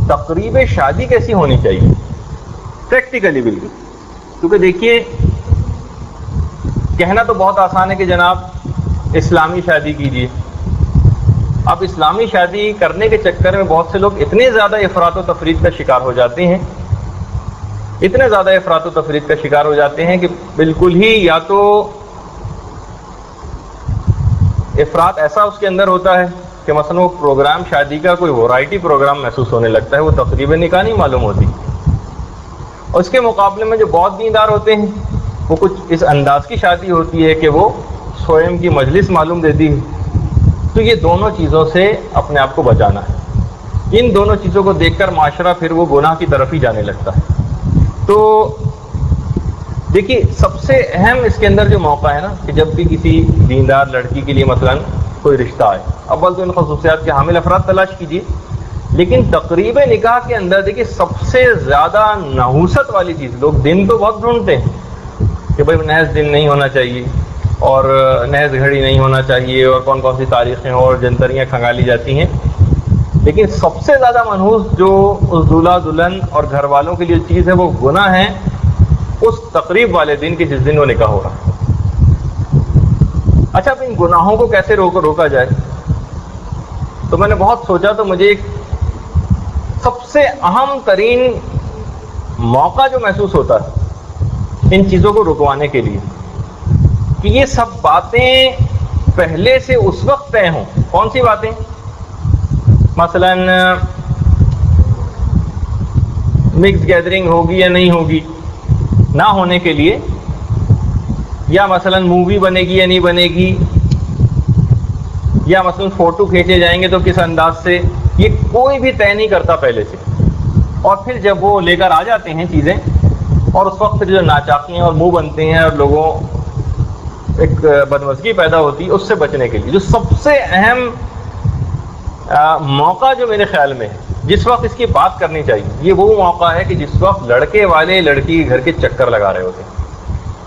تقریب شادی کیسی ہونی چاہیے پریکٹیکلی بالکل. کیونکہ دیکھیے کہنا تو بہت آسان ہے کہ جناب اسلامی شادی کیجیے. اب اسلامی شادی کرنے کے چکر میں بہت سے لوگ اتنے زیادہ افراط و تفریط کا شکار ہو جاتے ہیں، اتنے زیادہ افراط و تفریط کا شکار ہو جاتے ہیں کہ بالکل ہی یا تو افراط ایسا اس کے اندر ہوتا ہے کہ مثلا وہ پروگرام شادی کا کوئی ورائٹی پروگرام محسوس ہونے لگتا ہے، وہ تقریب نکاح نہیں معلوم ہوتی. اور اس کے مقابلے میں جو بہت دیندار ہوتے ہیں وہ کچھ اس انداز کی شادی ہوتی ہے کہ وہ سوئم کی مجلس معلوم دیتی ہے. تو یہ دونوں چیزوں سے اپنے آپ کو بچانا ہے. ان دونوں چیزوں کو دیکھ کر معاشرہ پھر وہ گناہ کی طرف ہی جانے لگتا ہے. تو دیکھیے سب سے اہم اس کے اندر جو موقع ہے نا کہ جب بھی کسی دیندار لڑکی کے لیے مثلا کوئی رشتہ آئے، اول تو ان خصوصیات کے حامل افراد تلاش کیجیے. لیکن تقریب نکاح کے اندر دیکھیے سب سے زیادہ نحوست والی چیز، لوگ دن تو بہت ڈھونڈتے ہیں کہ بھائی محض دن نہیں ہونا چاہیے اور محض گھڑی نہیں ہونا چاہیے اور کون کون سی تاریخیں اور جنتریاں کھنگالی جاتی ہیں، لیکن سب سے زیادہ منحوس جو اس دولہا دلہن اور گھر والوں کے لیے چیز ہے وہ گناہ ہے اس تقریب والے دن کے جس دن وہ نکاح ہو رہا ہے. اچھا اب ان گناہوں کو کیسے روکا جائے؟ تو میں نے بہت سوچا تو مجھے ایک سب سے اہم ترین موقع جو محسوس ہوتا ہے ان چیزوں کو رکوانے کے لیے کہ یہ سب باتیں پہلے سے اس وقت طے ہوں. کون سی باتیں؟ مثلا مکس گیدرنگ ہوگی یا نہیں ہوگی نہ ہونے کے لیے، یا مثلا مووی بنے گی یا نہیں بنے گی، یا مثلا فوٹو کھینچے جائیں گے تو کس انداز سے، یہ کوئی بھی طے نہیں کرتا پہلے سے. اور پھر جب وہ لے کر آ جاتے ہیں چیزیں اور اس وقت پھر جو ناچاقیاں اور منہ بنتے ہیں اور لوگوں ایک بدمزگی پیدا ہوتی ہے، اس سے بچنے کے لیے جو سب سے اہم موقع جو میرے خیال میں ہے جس وقت اس کی بات کرنی چاہیے، یہ وہ موقع ہے کہ جس وقت لڑکے والے لڑکی کے گھر کے چکر لگا رہے ہوتے ہیں.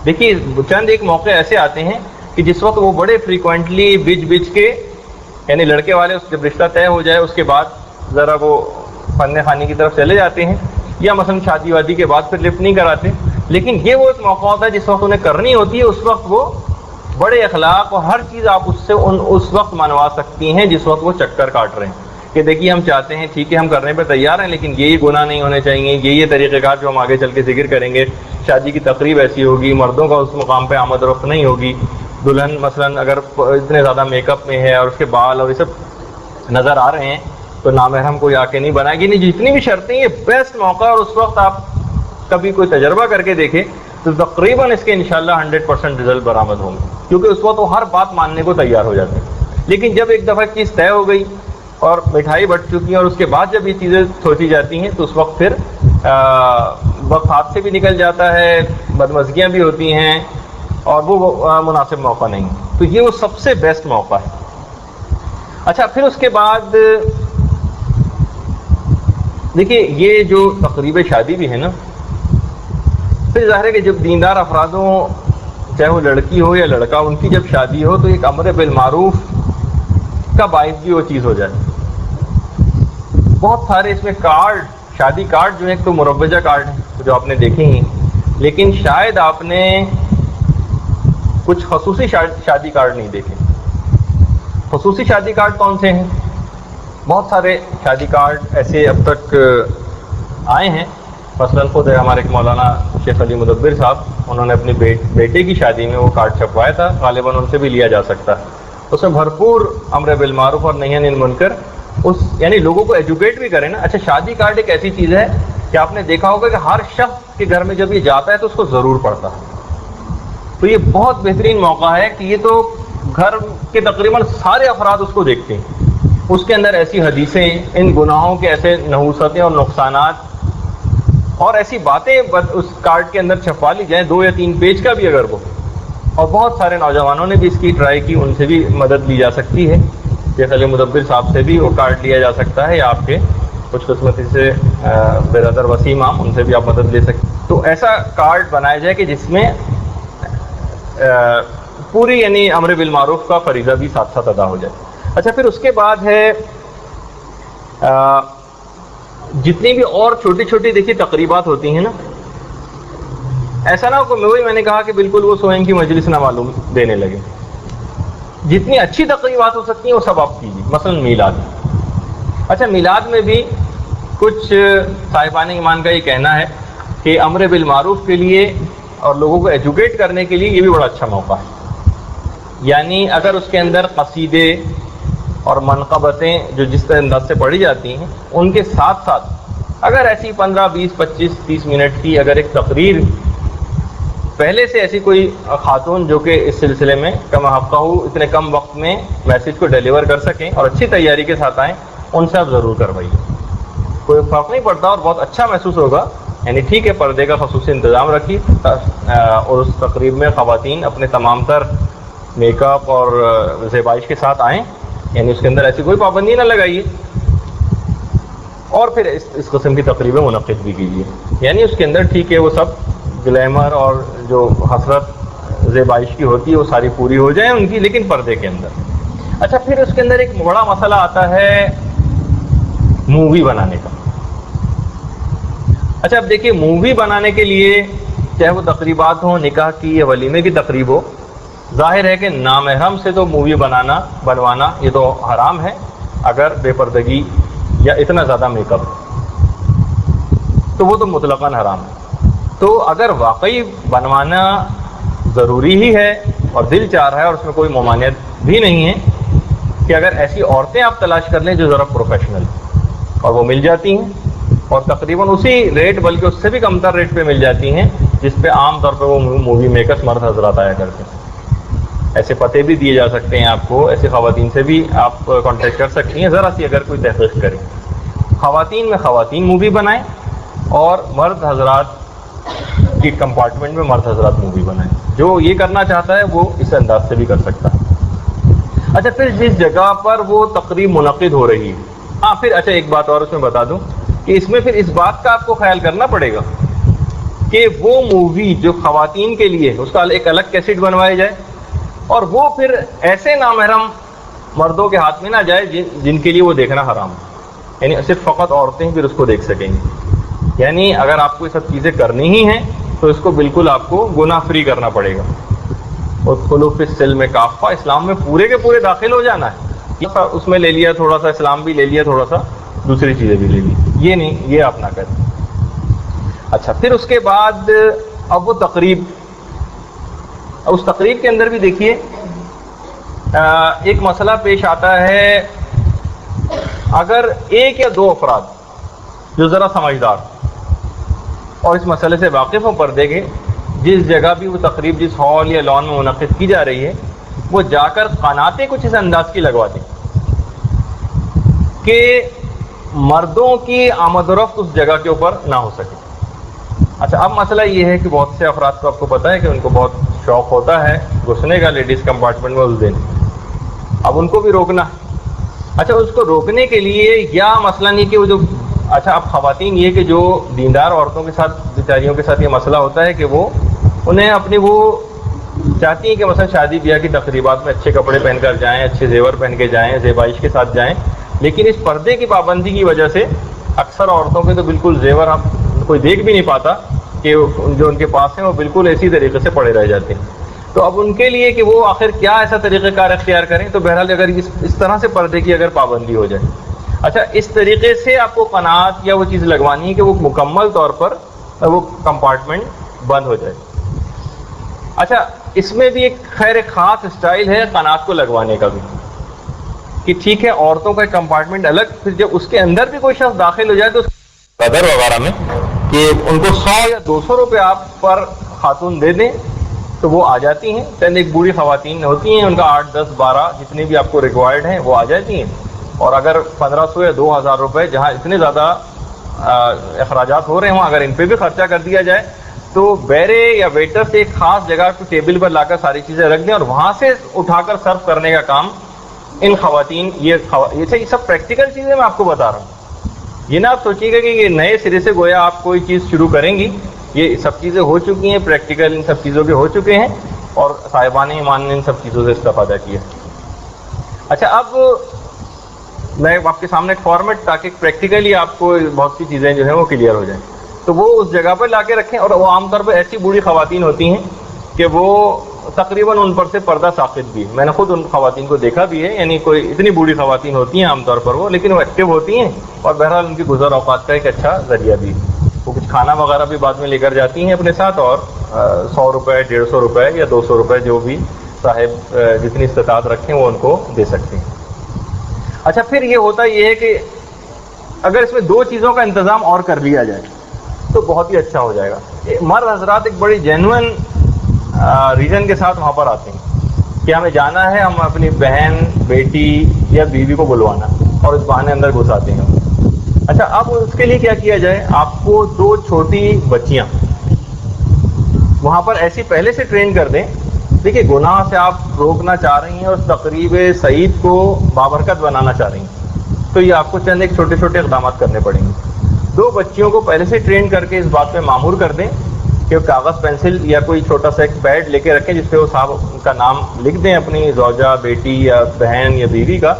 دیکھیے چند ایک موقع ایسے آتے ہیں کہ جس وقت وہ بڑے فریکوینٹلی بچ کے، یعنی لڑکے والے جب رشتہ طے ہو جائے اس کے بعد ذرا وہ فن خانی کی طرف چلے جاتے ہیں، یا مثلا شادی وادی کے بعد پھر لفٹ نہیں کراتے. لیکن یہ وہ ایک موقع ہوتا ہے جس وقت انہیں کرنی ہوتی ہے، اس وقت وہ بڑے اخلاق اور ہر چیز آپ اس سے اس وقت منوا سکتی ہیں جس وقت وہ چکر کاٹ رہے ہیں کہ دیکھیے ہم چاہتے ہیں ٹھیک ہے ہم کرنے پہ تیار ہیں، لیکن یہ گناہ نہیں ہونے چاہیے، یہ طریقہ کار جو ہم آگے چل کے ذکر کریں گے. شادی کی تقریب ایسی ہوگی، مردوں کا اس مقام پہ آمد و رفت نہیں ہوگی، دلہن مثلا اگر اتنے زیادہ میک اپ میں ہے اور اس کے بال اور یہ سب نظر آ رہے ہیں تو نامحرم کوئی آ کے نہیں بنائے گی. نہیں، جتنی بھی شرطیں یہ بیسٹ موقع، اور اس وقت آپ کبھی کوئی تجربہ کر کے دیکھیں تو تقریباً اس کے انشاءاللہ 100% رزلٹ برآمد ہوں گے، کیونکہ اس وقت وہ ہر بات ماننے کو تیار ہو جاتے ہیں. لیکن جب ایک دفعہ چیز طے ہو گئی اور مٹھائی بٹ چکی ہے اور اس کے بعد جب یہ چیزیں سوچی جاتی ہیں تو اس وقت پھر وقت ہاتھ سے بھی نکل جاتا ہے، بدمزگیاں بھی ہوتی ہیں اور وہ مناسب موقع نہیں. تو یہ وہ سب سے بیسٹ موقع ہے. اچھا پھر اس کے بعد دیکھیے یہ جو تقریب شادی بھی ہے نا، پھر ظاہر ہے کہ جب دیندار افرادوں چاہے وہ لڑکی ہو یا لڑکا ان کی جب شادی ہو تو ایک امر بالمعروف کا باعث بھی وہ چیز ہو جائے. بہت سارے اس میں کارڈ، شادی کارڈ جو ہے ایک تو مروجہ کارڈ ہیں جو آپ نے دیکھے ہی، لیکن شاید آپ نے کچھ خصوصی شادی کارڈ نہیں دیکھے. خصوصی شادی کارڈ کون سے ہیں؟ بہت سارے شادی کارڈ ایسے اب تک آئے ہیں. مثلا خود ہمارے مولانا شیخ علی مدبر صاحب، انہوں نے اپنی بیٹے کی شادی میں وہ کارڈ چھپوایا تھا، غالباً ان سے بھی لیا جا سکتا ہے. اس میں بھرپور امر بالمعروف اور نہی عن المنکر، یعنی لوگوں کو ایجوکیٹ بھی کریں نا. اچھا شادی کارڈ ایک ایسی چیز ہے کہ آپ نے دیکھا ہوگا کہ ہر شخص کے گھر میں جب یہ جاتا ہے تو اس کو ضرور پڑھتا ہے. تو یہ بہت بہترین موقع ہے کہ یہ تو گھر کے تقریباً سارے افراد اس کو دیکھتے ہیں. اس کے اندر ایسی حدیثیں، ان گناہوں کے ایسے نحوستیں اور نقصانات اور ایسی باتیں اس کارڈ کے اندر چھپوا لی جائیں، 2 یا 3 پیج کا بھی اگر وہ. اور بہت سارے نوجوانوں نے بھی اس کی ٹرائی کی، ان سے بھی مدد لی جا سکتی ہے. شیخ علی مدبر صاحب سے بھی وہ کارڈ لیا جا سکتا ہے، یا آپ کے خوش قسمتی سے برادر وسیم عام، ان سے بھی آپ مدد لے سکتے. تو ایسا کارڈ بنایا جائے کہ جس میں پوری یعنی امر بالمعروف کا فریضہ بھی ساتھ ساتھ ادا ہو جائے. اچھا پھر اس کے بعد ہے جتنی بھی اور چھوٹی چھوٹی دیکھیے تقریبات ہوتی ہیں نا، ایسا نہ ہو کہ میں نے کہا کہ بالکل وہ سوئیں کی مجلس نہ معلوم دینے لگے. جتنی اچھی تقریبات ہو سکتی ہیں وہ سب آپ کیجیے. مثلا میلاد. اچھا میلاد میں بھی کچھ صاحبان ایمان کا یہ کہنا ہے کہ امر بالمعروف کے لیے اور لوگوں کو ایجوکیٹ کرنے کے لیے یہ بھی بڑا اچھا موقع ہے. یعنی اگر اس کے اندر قصیدے اور منقبتیں جو جس طرح انداز سے پڑھی جاتی ہیں ان کے ساتھ ساتھ اگر ایسی 15 20 25 30 منٹ کی اگر ایک تقریر پہلے سے ایسی کوئی خاتون جو کہ اس سلسلے میں کم ہفتہ ہو اتنے کم وقت میں میسج کو ڈیلیور کر سکیں اور اچھی تیاری کے ساتھ آئیں، ان سے آپ ضرور کروائیے. کوئی فرق نہیں پڑتا اور بہت اچھا محسوس ہوگا. یعنی ٹھیک ہے پردے کا خصوصی انتظام رکھیے اور اس تقریب میں خواتین اپنے تمام تر میک اپ اور زیبائش کے ساتھ آئیں. یعنی اس کے اندر ایسی کوئی پابندی نہ لگائیے. اور پھر اس قسم کی تقریبیں منعقد بھی کیجیے. یعنی اس کے اندر ٹھیک ہے وہ سب گلیمر اور جو حسرت زیبائش کی ہوتی ہے وہ ساری پوری ہو جائیں ان کی، لیکن پردے کے اندر. اچھا پھر اس کے اندر ایک بڑا مسئلہ آتا ہے مووی بنانے کا. اچھا اب دیکھیے مووی بنانے کے لیے چاہے وہ تقریبات ہوں نکاح کی یا ولیمے کی تقریب ہو، ظاہر ہے کہ نامحرم سے تو مووی بنوانا یہ تو حرام ہے اگر بے پردگی یا اتنا زیادہ میک اپ تو وہ تو مطلقاً حرام ہے. تو اگر واقعی بنوانا ضروری ہی ہے اور دل چاہ رہا ہے اور اس میں کوئی ممانعت بھی نہیں ہے کہ اگر ایسی عورتیں آپ تلاش کر لیں جو ذرا پروفیشنل اور وہ مل جاتی ہیں اور تقریباً اسی ریٹ بلکہ اس سے بھی کمتر ریٹ پہ مل جاتی ہیں جس پہ عام طور پہ وہ مووی میکرز مرد حضرات آیا کرتے ہیں. ایسے پتے بھی دیے جا سکتے ہیں آپ کو، ایسی خواتین سے بھی آپ کانٹیکٹ کر سکتی ہیں. ذرا سی اگر کوئی تحقیق کریں خواتین میں خواتین مووی بنائیں اور مرد حضرات کی کمپارٹمنٹ میں مرد حضرات مووی بنائیں. جو یہ کرنا چاہتا ہے وہ اس انداز سے بھی کر سکتا ہے. اچھا پھر جس جگہ پر وہ تقریب منعقد ہو رہی ہے پھر اچھا ایک بات اور اس میں بتا دوں کہ اس میں پھر اس بات کا آپ کو خیال کرنا پڑے گا کہ وہ مووی جو خواتین کے لیے اس کا ایک الگ کیسٹ بنوایا جائے اور وہ پھر ایسے نامحرم مردوں کے ہاتھ میں نہ جائے جن کے لیے وہ دیکھنا حرام ہے. یعنی صرف فقط عورتیں پھر اس کو دیکھ سکیں گی. یعنی اگر آپ کو یہ سب چیزیں کرنی ہی ہیں تو اس کو بالکل آپ کو گناہ فری کرنا پڑے گا. اور خلوف السلم کافہ، اسلام میں پورے کے پورے داخل ہو جانا ہے. اس میں لے لیا تھوڑا سا اسلام بھی لے لیا، تھوڑا سا دوسری چیزیں بھی لے لی، یہ نہیں، یہ آپ نہ کریں. اچھا پھر اس کے بعد اب وہ تقریب، اس تقریب کے اندر بھی دیکھیے ایک مسئلہ پیش آتا ہے. اگر ایک یا دو افراد جو ذرا سمجھدار اور اس مسئلے سے واقف ہوں پردے کے، جس جگہ بھی وہ تقریب جس ہال یا لان میں منعقد کی جا رہی ہے وہ جا کر قناتیں کچھ اس انداز کی لگوا دیں کہ مردوں کی آمد و رفت اس جگہ کے اوپر نہ ہو سکے. اچھا اب مسئلہ یہ ہے کہ بہت سے افراد کو آپ کو پتہ ہے کہ ان کو بہت شوق ہوتا ہے گھسنے کا لیڈیز کمپارٹمنٹ میں اس دن. اب ان کو بھی روکنا. اچھا اس کو روکنے کے لیے یا مسئلہ نہیں کہ وہ جو اچھا اب خواتین یہ کہ جو دیندار عورتوں کے ساتھ بیچاریوں کے ساتھ یہ مسئلہ ہوتا ہے کہ وہ انہیں اپنی وہ چاہتی ہیں کہ مثلا شادی بیاہ کی تقریبات میں اچھے کپڑے پہن کر جائیں، اچھے زیور پہن کے جائیں، زیبائش کے ساتھ جائیں، لیکن اس پردے کی پابندی کی وجہ سے اکثر عورتوں کے تو بالکل زیور آپ کوئی دیکھ بھی نہیں پاتا کہ جو ان کے پاس ہیں وہ بالکل اسی طریقے سے پڑے رہ جاتے ہیں. تو اب ان کے لیے کہ وہ آخر کیا ایسا طریقہ کار اختیار کریں، تو بہرحال اگر اس طرح سے پردے کی اگر پابندی ہو جائے، اچھا اس طریقے سے آپ کو قناعت یا وہ چیز لگوانی ہے کہ وہ مکمل طور پر وہ کمپارٹمنٹ بند ہو جائے. اچھا اس میں بھی ایک خیر خاص اسٹائل ہے قناعت کو لگوانے کا بھی کہ ٹھیک ہے عورتوں کا ایک کمپارٹمنٹ الگ، پھر جب اس کے اندر بھی کوئی شخص داخل ہو جائے تو قدر وغیرہ میں کہ ان کو 100 یا 200 روپے آپ پر خاتون دے دیں تو وہ آ جاتی ہیں. چند ایک بوڑھی خواتین ہوتی ہیں ان کا 8 10 12 جتنے بھی آپ کو ریکوائرڈ ہیں وہ آ جاتی ہیں. اور اگر 1500 یا 2000 روپے جہاں اتنے زیادہ اخراجات ہو رہے ہوں اگر ان پہ بھی خرچہ کر دیا جائے تو بیرے یا ویٹر سے ایک خاص جگہ کو ٹیبل پر لا کر ساری چیزیں رکھ دیں اور وہاں سے اٹھا کر سرو کرنے کا کام ان خواتین یہ سب پریکٹیکل چیزیں میں آپ کو بتا رہا ہوں. یہ نہ آپ سوچیے گا کہ یہ نئے سرے سے گویا آپ کوئی چیز شروع کریں گی، یہ سب چیزیں ہو چکی ہیں، پریکٹیکل ان سب چیزوں کے ہو چکے ہیں اور صاحبان ایمان نے ان سب چیزوں سے استفادہ کیا. اچھا اب میں آپ کے سامنے ایک فارمیٹ تاکہ پریکٹیکلی آپ کو بہت سی چیزیں جو ہیں وہ کلیئر ہو جائیں. تو وہ اس جگہ پہ لا کے رکھیں, اور وہ عام طور پہ ایسی بوڑھی خواتین ہوتی ہیں کہ وہ تقریباً ان پر سے پردہ ساقط بھی, میں نے خود ان خواتین کو دیکھا بھی ہے, یعنی کوئی اتنی بوڑھی خواتین ہوتی ہیں عام طور پر وہ, لیکن وہ ایکٹیو ہوتی ہیں اور بہرحال ان کی گزر اوقات کا ایک اچھا ذریعہ بھی. وہ کچھ کھانا وغیرہ بھی بعد میں لے کر جاتی ہیں اپنے ساتھ, اور 100 روپے 150 روپے یا 200 روپے جو بھی صاحب جتنی استطاعت رکھیں وہ ان کو دے سکتے ہیں. اچھا پھر یہ ہوتا یہ ہے کہ اگر اس میں 2 چیزوں کا انتظام اور کر لیا جائے تو بہت ہی اچھا ہو جائے گا. مرد حضرات ایک بڑی جینوئن ریزن کے ساتھ وہاں پر آتے ہیں کہ ہمیں جانا ہے, ہم اپنی بہن, بیٹی یا بیوی کو بلوانا, اور اس بہانے اندر گھس آتے ہیں. اچھا اب اس کے لیے کیا کیا جائے, آپ کو 2 چھوٹی بچیاں وہاں پر ایسی پہلے سے ٹرین کر دیں. دیکھیے گناہ سے آپ روکنا چاہ رہی ہیں اور تقریب سعید کو بابرکت بنانا چاہ رہی ہیں, تو یہ آپ کو چند ایک چھوٹے چھوٹے اقدامات کرنے پڑیں گے. 2 بچیوں کو پہلے سے ٹرین کر کے اس بات پہ مامور کر دیں کہ وہ کاغذ پینسل یا کوئی چھوٹا سا ایک پیڈ لے کے رکھیں جس پہ وہ صاحب کا نام لکھ دیں, اپنی زوجہ, بیٹی یا بہن یا بیوی کا,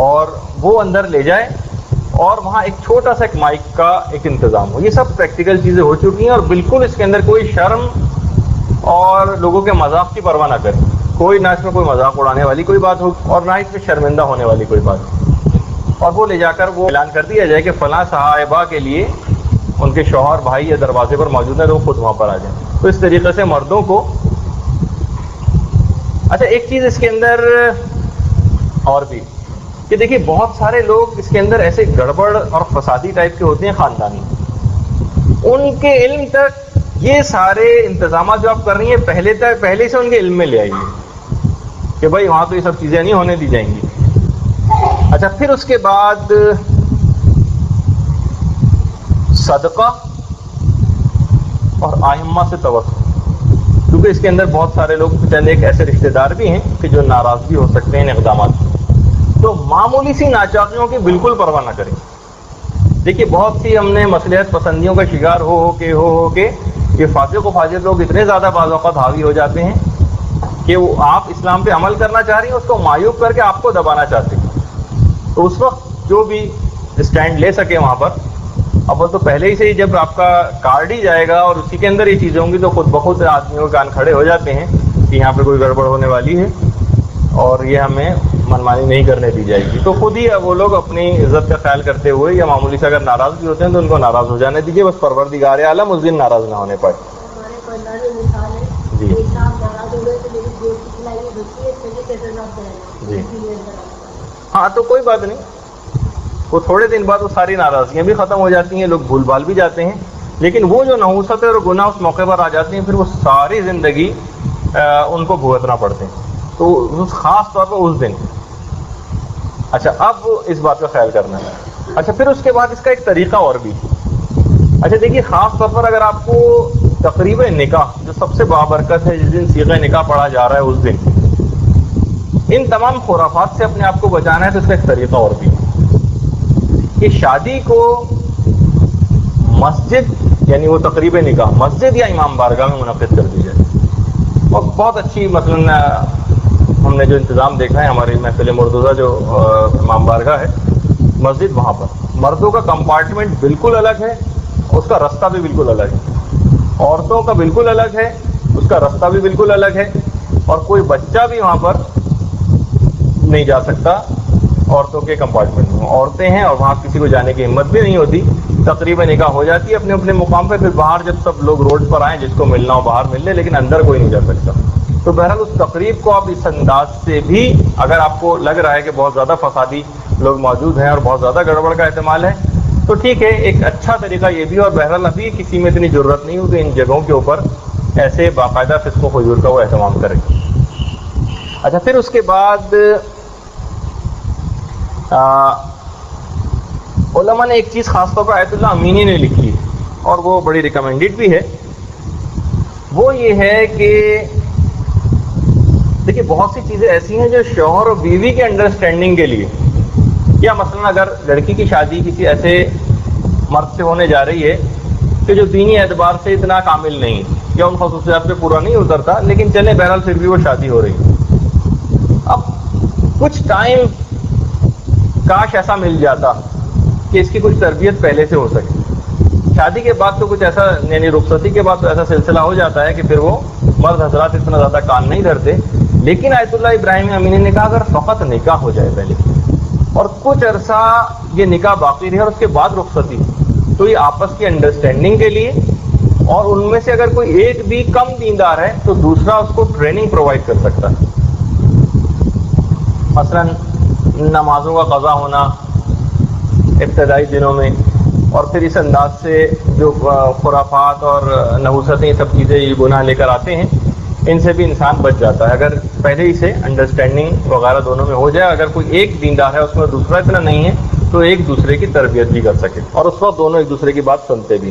اور وہ اندر لے جائیں, اور وہاں ایک چھوٹا سا ایک مائک کا ایک انتظام ہو. یہ سب پریکٹیکل چیزیں ہو چکی ہیں, اور بالکل اس کے اندر کوئی شرم اور لوگوں کے مذاق کی پرواہ نہ کریں. کوئی نہ اس میں کوئی مذاق اڑانے والی کوئی بات ہو, اور نہ اس میں شرمندہ ہونے والی کوئی بات ہو. اور وہ لے جا کر وہ اعلان کر دیا جائے کہ فلاں صاحبہ کے لیے ان کے شوہر بھائی یا دروازے پر موجود ہیں, تو وہ خود وہاں پر آ جائیں. تو اس طریقے سے مردوں کو. اچھا ایک چیز اس کے اندر اور بھی کہ دیکھیے بہت سارے لوگ اس کے اندر ایسے گڑبڑ اور فسادی ٹائپ کے ہوتے ہیں خاندانی, ان کے علم تک یہ سارے انتظامات جو آپ کر رہی ہیں پہلے سے ان کے علم میں لے آئیے کہ بھائی وہاں تو یہ سب چیزیں نہیں ہونے دی جائیں گی. اچھا پھر اس کے بعد صدقہ اور آئمہ سے توسل, کیونکہ اس کے اندر بہت سارے لوگ چند ایک ایسے رشتہ دار بھی ہیں کہ جو ناراض بھی ہو سکتے ہیں ان اقدامات سے. تو معمولی سی ناچاقیوں کی بالکل پرواہ نہ کریں. دیکھیے بہت سی ہم نے مصلحت پسندیوں کا شکار ہو کے یہ فاسق و فاجر لوگ اتنے زیادہ بعض اوقات حاوی ہو جاتے ہیں کہ وہ آپ اسلام پہ عمل کرنا چاہ رہی ہیں, اس کو معیوب کر کے آپ کو دبانا چاہتے ہیں. تو اس وقت جو بھی اسٹینڈ لے سکے وہاں پر, اب وہ تو پہلے ہی سے ہی جب آپ کا کارڈ ہی جائے گا اور اسی کے اندر یہ چیزیں ہوں گی تو خود بخود آدمیوں کے کان کھڑے ہو جاتے ہیں کہ یہاں پہ کوئی گڑبڑ ہونے والی ہے اور یہ ہمیں منمانی نہیں کرنے دی جائے گی. تو خود ہی وہ لوگ اپنی عزت کا خیال کرتے ہوئے یا معمولی سے اگر ناراض بھی ہوتے ہیں تو ان کو ناراض ہو جانے دیجیے, بس پروردگار عالم اس دن ناراض نہ ہونے پائے. جی جی ہاں تو کوئی بات نہیں, وہ تھوڑے دن بعد وہ ساری ناراضگیاں بھی ختم ہو جاتی ہیں, لوگ بھول بھال بھی جاتے ہیں, لیکن وہ جو نحوست اور گناہ اس موقع پر آ جاتے ہیں پھر وہ ساری زندگی ان کو بھگتنا پڑتے ہیں. تو خاص طور پر اس دن. اچھا اب اس بات کا خیال کرنا ہے. اچھا پھر اس کے بعد اس کا ایک طریقہ اور بھی. اچھا دیکھیے خاص طور پر اگر آپ کو تقریب نکاح جو سب سے بابرکت ہے, جس دن صیغہ نکاح پڑھا جا رہا ہے اس دن, ان تمام خرافات سے اپنے آپ کو بچانا ہے تو اس کا ایک طریقہ اور بھی کہ شادی کو مسجد یعنی وہ تقریب نکاح مسجد یا امام بارگاہ میں منعقد کر دی جائے. اور بہت اچھی مثلاً ہم نے جو انتظام دیکھا ہے ہماری محفل مرتضیٰ جو امام بارگاہ ہے مسجد, وہاں پر مردوں کا کمپارٹمنٹ بالکل الگ ہے, اس کا رستہ بھی بالکل الگ ہے, عورتوں کا بالکل الگ ہے, اس کا رستہ بھی بالکل الگ ہے, اور کوئی بچہ بھی وہاں پر نہیں جا سکتا عورتوں کے کمپارٹمنٹ میں. عورتیں ہیں اور وہاں کسی کو جانے کی ہمت بھی نہیں ہوتی. تقریباً نکاح ہو جاتی ہے اپنے اپنے مقام پہ, پھر باہر جب سب لوگ روڈ پر آئیں جس کو ملنا ہو باہر مل لے, لیکن اندر کوئی نہیں جا سکتا. تو بہرحال اس تقریب کو آپ اس انداز سے بھی, اگر آپ کو لگ رہا ہے کہ بہت زیادہ فسادی لوگ موجود ہیں اور بہت زیادہ گڑبڑ کا احتمال ہے, تو ٹھیک ہے ایک اچھا طریقہ یہ بھی. اور بہرحال ابھی کسی میں اتنی ضرورت نہیں ہوتی ان جگہوں کے اوپر ایسے باقاعدہ فسق و فجور کا وہ اہتمام کرے. اچھا پھر اس کے بعد علماء نے ایک چیز خاص طور پر آیت اللہ امینی نے لکھی ہے اور وہ بڑی ریکمینڈڈ بھی ہے. وہ یہ ہے کہ دیکھیے بہت سی چیزیں ایسی ہیں جو شوہر اور بیوی کے انڈرسٹینڈنگ کے لیے, یا مثلا اگر لڑکی کی شادی کسی ایسے مرد سے ہونے جا رہی ہے کہ جو دینی اعتبار سے اتنا کامل نہیں یا ان خصوصیات پہ پورا نہیں اترتا, لیکن چلے بہرحال پھر بھی وہ شادی ہو رہی. اب کچھ ٹائم کاش ایسا مل جاتا کہ اس کی کچھ تربیت پہلے سے ہو سکے. شادی کے بعد تو کچھ ایسا یعنی رخصتی کے بعد تو ایسا سلسلہ ہو جاتا ہے کہ پھر وہ مرد حضرات اتنا زیادہ کان نہیں دھرتے. لیکن آیت اللہ ابراہیم امینی نے کہا اگر فقط نکاح ہو جائے پہلے اور کچھ عرصہ یہ نکاح باقی رہے اور اس کے بعد رخصتی، تو یہ آپس کی انڈرسٹینڈنگ کے لیے، اور ان میں سے اگر کوئی ایک بھی کم دیندار ہے تو دوسرا اس کو ٹریننگ پرووائڈ کر سکتا ہے. مثلا نمازوں کا قضا ہونا ابتدائی دنوں میں، اور پھر اس انداز سے جو خرافات اور نحوستیں سب چیزیں یہ گناہ لے کر آتے ہیں، ان سے بھی انسان بچ جاتا ہے اگر پہلے ہی سے انڈرسٹینڈنگ وغیرہ دونوں میں ہو جائے. اگر کوئی ایک دیندار ہے اس میں دوسرا اتنا نہیں ہے تو ایک دوسرے کی تربیت بھی کر سکے، اور اس وقت دونوں ایک دوسرے کی بات سنتے بھی.